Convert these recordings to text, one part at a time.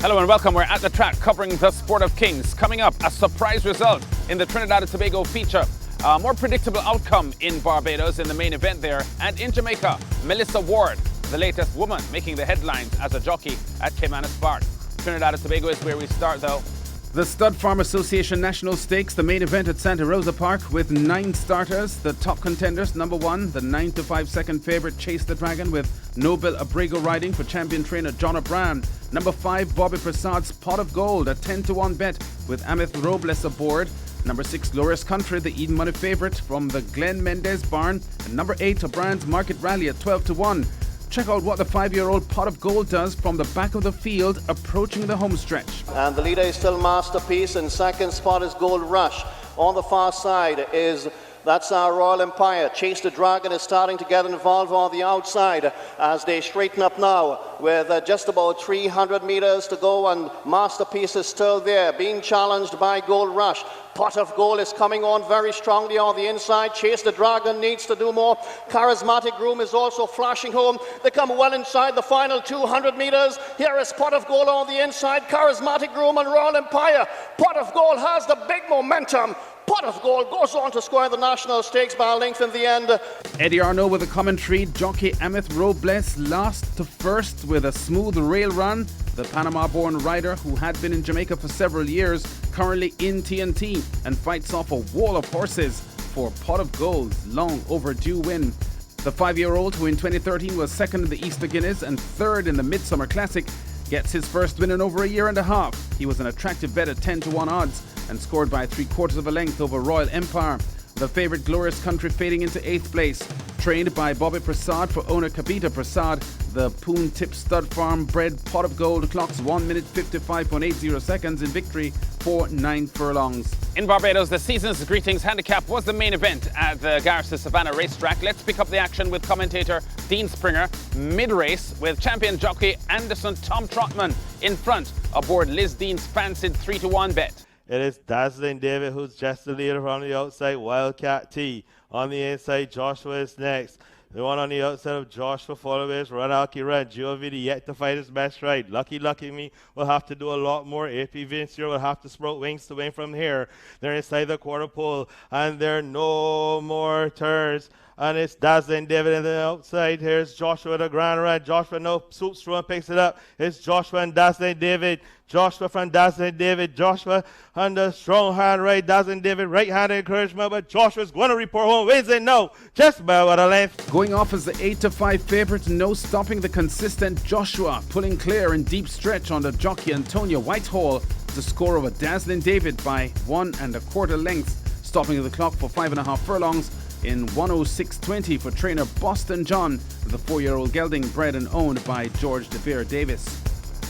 Hello and welcome. We're at the track covering the Sport of Kings. Coming up, a surprise result in the Trinidad and Tobago feature. A more predictable outcome in Barbados in the main event there. And in Jamaica, Melissa Ward, the latest woman making the headlines as a jockey at Caymanas Park. Trinidad and Tobago is where we start though. The Stud Farm Association National Stakes, the main event at Santa Rosa Park with 9 starters. The top contenders, number 1, the 9-5 second favourite Chase the Dragon with Noble Abrego riding for champion trainer John O'Brien. Number 5, Bobby Prasad's Pot of Gold, a 10-1 bet with Amith Robles aboard. Number 6, Glorious Country, the even money favourite from the Glenn Mendez barn. And number 8, O'Brien's Market Rally at 12-1. Check out what the 5-year-old Pot of Gold does from the back of the field, approaching the home stretch. And the leader is still Masterpiece. In second spot is Gold Rush. On the far side is that's our Royal Empire. Chase the Dragon is starting to get involved on the outside as they straighten up now with just about 300 meters to go, and Masterpiece is still there, being challenged by Gold Rush. Pot of Gold is coming on very strongly on the inside. Chase the Dragon needs to do more. Charismatic Groom is also flashing home. They come well inside the final 200 meters. Here is Pot of Gold on the inside. Charismatic Groom and Royal Empire. Pot of Gold has the big momentum. Pot of Gold goes on to score the national stakes by a length in the end. Eddie Arnaud with a commentary. Jockey Amith Robles last to first with a smooth rail run. The Panama-born rider who had been in Jamaica for several years, currently in TNT, and fights off a wall of horses for Pot of Gold's long overdue win. The 5-year-old, who in 2013 was second in the Easter Guineas and third in the Midsummer Classic, gets his first win in over a year and a half. He was an attractive bet at 10-1 odds and scored by 3/4 of a length over Royal Empire. The favourite Glorious Country fading into 8th place. Trained by Bobby Prasad for owner Kabita Prasad, the Poon Tip Stud Farm bred Pot of Gold clocks 1 minute 55.80 seconds in victory for 9 furlongs. In Barbados, the season's Greetings Handicap was the main event at the Garissa Savannah racetrack. Let's pick up the action with commentator Dean Springer mid-race with champion jockey Anderson Tom Trotman in front aboard Liz Dean's fancied 3-1 bet. It is Dazzling David who's just the leader from the outside. Wildcat T on the inside. Joshua is next. The one on the outside of Joshua followed is Ranalki Red. Giovidi yet to fight his best ride. Lucky Me will have to do a lot more. AP Vincier will have to sprout wings to win from here. They're inside the quarter pole and there are no more turns. And it's Dazzling David in the outside. Here's Joshua the Grand Red. Joshua no swoops through and picks it up. It's Joshua and Dazzling David. Joshua from Dazzling David. Joshua on the strong hand right. Dazzling David right hand encouragement. But Joshua's going to report home. Wins it now. Just about a length. Going off as the 8-5 favourite. No stopping the consistent Joshua. Pulling clear in deep stretch on the jockey Antonia Whitehall. The score over Dazzling David by 1 1/4 lengths. Stopping the clock for 5.5 furlongs. In 106.20 for trainer Boston John, the 4-year-old gelding bred and owned by George De Beer Davis.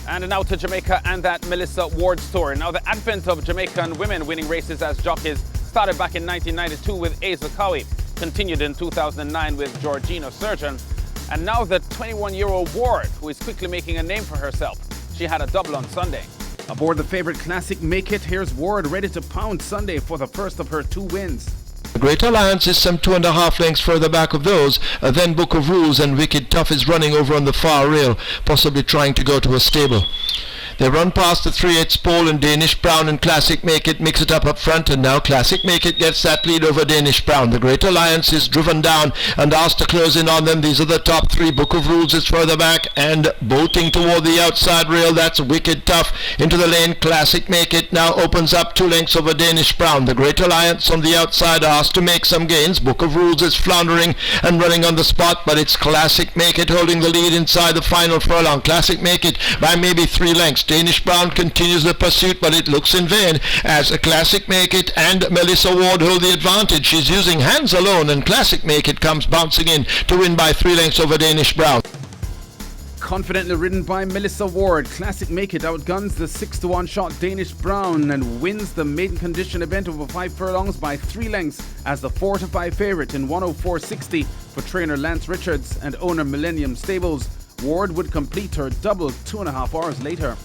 And now to Jamaica and that Melissa Ward story. Now the advent of Jamaican women winning races as jockeys started back in 1992 with Aza Cowie, continued in 2009 with Georgina Surgeon, and now the 21-year-old Ward, who is quickly making a name for herself. She had a double on Sunday. Aboard the favourite Classic Make It, here's Ward ready to pound Sunday for the first of her 2 wins. The Great Alliance is some 2.5 lengths further back of those. Then Book of Rules and Wicked Tough is running over on the far rail, possibly trying to go to a stable. They run past the 3/8 pole and Danish Brown and Classic Make It mix it up front, and now Classic Make It gets that lead over Danish Brown. The Great Alliance is driven down and asked to close in on them. These are the top 3. Book of Rules is further back and bolting toward the outside rail. That's Wicked Tough into the lane. Classic Make It now opens up 2 lengths over Danish Brown. The Great Alliance on the outside asked to make some gains. Book of Rules is floundering and running on the spot, but it's Classic Make It holding the lead inside the final furlong. Classic Make It by maybe 3 lengths. Danish Brown continues the pursuit, but it looks in vain as a Classic Make It and Melissa Ward hold the advantage. She's using hands alone, and Classic Make It comes bouncing in to win by 3 lengths over Danish Brown. Confidently ridden by Melissa Ward, Classic Make It outguns the 6-1 shot Danish Brown and wins the maiden condition event over 5 furlongs by 3 lengths as the 4-5 favourite in 104.60 for trainer Lance Richards and owner Millennium Stables. Ward would complete her double 2.5 hours later.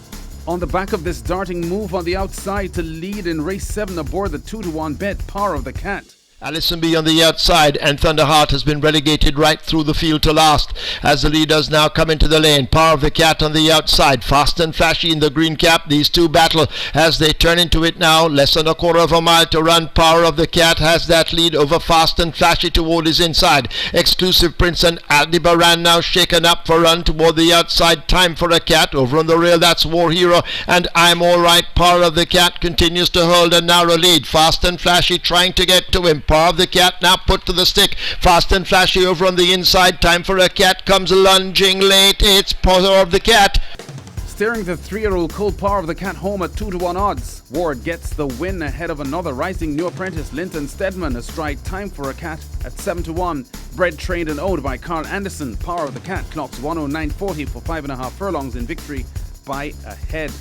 On the back of this darting move on the outside to lead in race 7 aboard the 2-1 bet, Power of the Cat. Allisonby on the outside, and Thunderheart has been relegated right through the field to last as the leaders now come into the lane. Power of the Cat on the outside, Fast and Flashy in the green cap. These two battle as they turn into it now. Less than a quarter of a mile to run. Power of the Cat has that lead over Fast and Flashy toward his inside. Exclusive Prince and Aldebaran now shaken up for run toward the outside. Time for a Cat over on the rail. That's War Hero and I'm Alright. Power of the Cat continues to hold a narrow lead. Fast and Flashy trying to get to him. Power of the Cat now put to the stick. Fast and Flashy over on the inside. Time for a Cat comes lunging late. It's Power of the Cat. Steering the 3-year-old Colt Power of the Cat home at 2-1 odds. Ward gets the win ahead of another rising new apprentice, Linton Stedman, astride Time for a Cat at 7-1. Bred, trained and owned by Carl Anderson, Power of the Cat clocks 109.40 for 5.5 furlongs in victory by a head.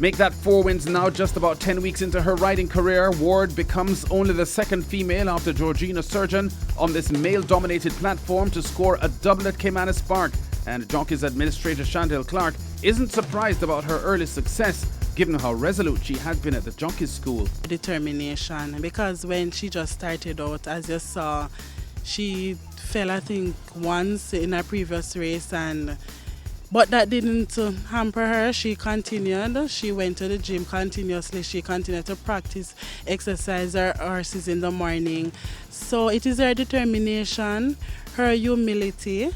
Make that 4 wins now, just about 10 weeks into her riding career. Ward becomes only the second female after Georgina Surgeon on this male-dominated platform to score a double at Caymanas Park. And Jockey's administrator Chandel Clark isn't surprised about her early success, given how resolute she had been at the Jockey's school. Determination, because when she just started out, as you saw, she fell, I think, once in a previous race, but that didn't hamper her. She continued. She went to the gym continuously. She continued to practice, exercise her horses in the morning. So it is her determination, her humility,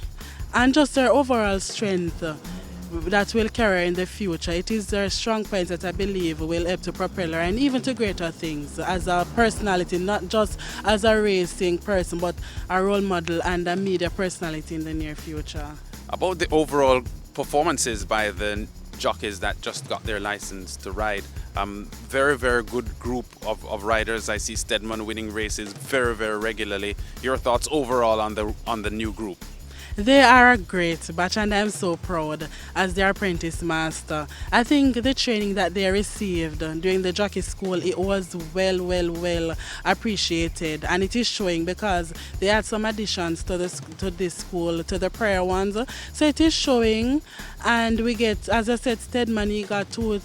and just her overall strength that will carry her in the future. It is her strong points that I believe will help to propel her and even to greater things as a personality, not just as a racing person, but a role model and a media personality in the near future. About the overall performances by the jockeys that just got their license to ride, very, very good group of riders. I see Stedman winning races very, very regularly. Your thoughts overall on the new group? They are a great batch and I'm so proud as their apprentice master. I think the training that they received during the jockey school, it was well appreciated, and it is showing because they had some additions to this school, to the prior ones. So it is showing, and we get, as I said, Stedman, he got 2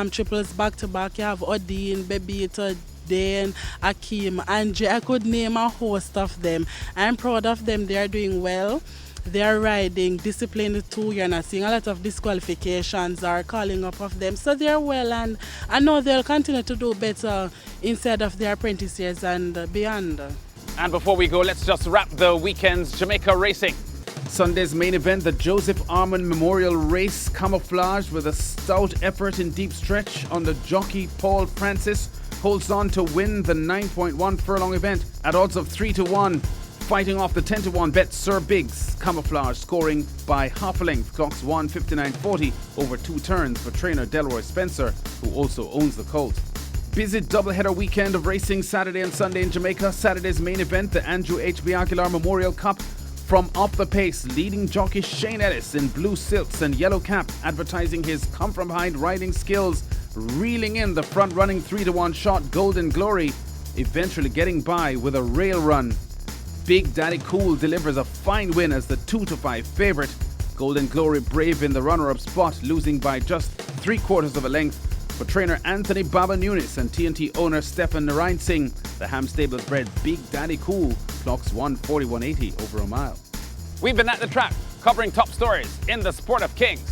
triples back to back. You have Odin, Bebito, Dan, Akeem, Andre. I could name a host of them. I'm proud of them. They are doing well. They are riding disciplined too. You're not seeing a lot of disqualifications are calling up of them. So they're well, and I know they'll continue to do better inside of their apprentice years and beyond. And before we go, let's just wrap the weekend's Jamaica racing. Sunday's main event, the Joseph Armand Memorial Race, camouflaged with a stout effort in deep stretch on the jockey Paul Francis, holds on to win the 9.1 furlong event at odds of 3-1. Fighting off the 10-1 bet, Sir Biggs, camouflage, scoring by half a length, clocks 1:59.40 over 2 turns for trainer Delroy Spencer, who also owns the colt. Busy doubleheader weekend of racing Saturday and Sunday in Jamaica. Saturday's main event, the Andrew H.B. Aguilar Memorial Cup. From off the pace, leading jockey Shane Ellis in blue silks and yellow cap, advertising his come-from-behind riding skills, reeling in the front-running 3-1 shot Golden Glory, eventually getting by with a rail run. Big Daddy Cool delivers a fine win as the 2-5 favourite. Golden Glory brave in the runner-up spot, losing by just 3/4 of a length for trainer Anthony Baba Nunes and TNT owner Stefan Narayan Singh. The Ham Stable bred Big Daddy Cool clocks 1:41.80 over a mile. We've been at the track covering top stories in the sport of kings.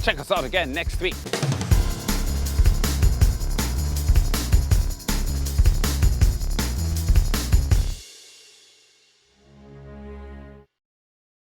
Check us out again next week.